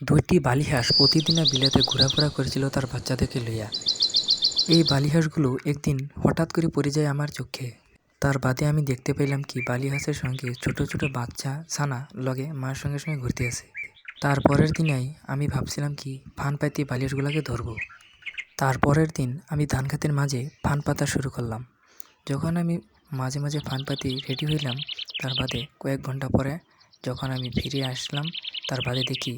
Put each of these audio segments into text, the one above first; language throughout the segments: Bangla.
দুইটি বালিহাঁস প্রতিদিনে বিলেতে ঘোরাফেরা করেছিল তার বাচ্চাদেরকে লইয়া। এই বালিহাঁসগুলো একদিন হঠাৎ করে পড়ে যায় আমার চোখে। তার বাদে আমি দেখতে পেলাম কি বালিহাঁসের সঙ্গে ছোট ছোট বাচ্চা ছানা লগে মায়ের সঙ্গে সঙ্গে ঘুরতে আসে। তার পরের দিনেই আমি ভাবছিলাম কি ফান পাইতে বালিহাঁসগুলোকে ধরবো। তারপরের দিন আমি ধান খেতের মাঝে ফান পাতা শুরু করলাম। যখন আমি মাঝে মাঝে ফান পাতি রেডি হইলাম, তার বাদে কয়েক ঘন্টা পরে যখন আমি ফিরে আসলাম, তার বাদে দেখি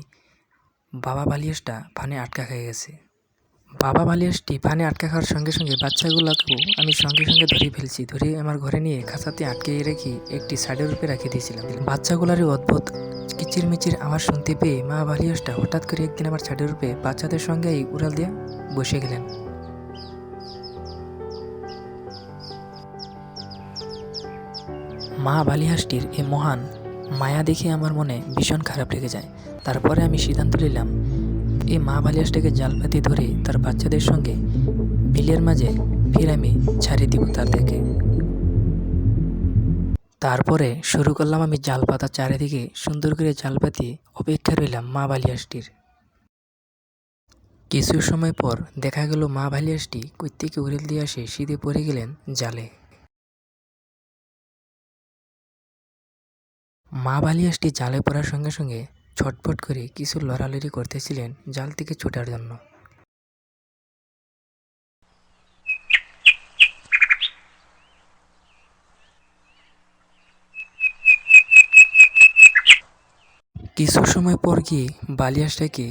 বাবা বালিহাঁসটা ফানে আটকা খেয়ে গেছে। বাবা বালিহাঁসটি ফানে আটকা খাওয়ার সঙ্গে সঙ্গে বাচ্চাগুলোকেও আমি সঙ্গে সঙ্গে ধরে ফেলছি। ধরে আমার ঘরে নিয়ে খাঁচাতে আটকে রেখে একটি সাইডের উপরে রেখে দিয়েছিলাম। বাচ্চাগুলারই অদ্ভুত কিচিরমিচির আওয়াজ শুনতে পেয়ে মা বালিহাঁসটা হঠাৎ করে একদিন আমার ছাদের উপরে বাচ্চাদের সঙ্গে উড়াল দিয়ে বসে গেলেন। মা বালিহাঁসটির এই মহান মায়া দেখে আমার মনে ভীষণ খারাপ লেগে যায়। তারপরে আমি সিদ্ধান্ত নিলাম এই মা বালিহাঁসটাকে জাল পাতি ধরে তার বাচ্চাদের সঙ্গে বিলের মাঝে ফির আমি ছাড়িয়ে দিব তাদেরকে। তারপরে শুরু করলাম আমি জাল পাতা চারিদিকে সুন্দর করে জাল পাতিয়ে অপেক্ষা রইলাম মা বালিহাঁসটির। কিছু সময় পর দেখা গেল মা বালিহাঁসটি কই থেকে উড়েল দিয়ে আসে সিধে পড়ে গেলেন জালে। মা বালিহাঁসটি জালে পড়ার সঙ্গে সঙ্গে ছটফট করে কিছু লড়ালড়ি করতেছিলেন জাল থেকে ছোটার জন্য। কিছু সময় পর গিয়ে বালিহাঁসটাকে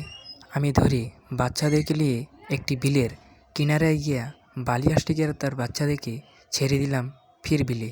আমি ধরে বাচ্চাদেরকে নিয়ে একটি বিলের কিনারায় গিয়া বালিহাঁসটিকে আর তার বাচ্চাদেরকে ছেড়ে দিলাম ফির বিলে।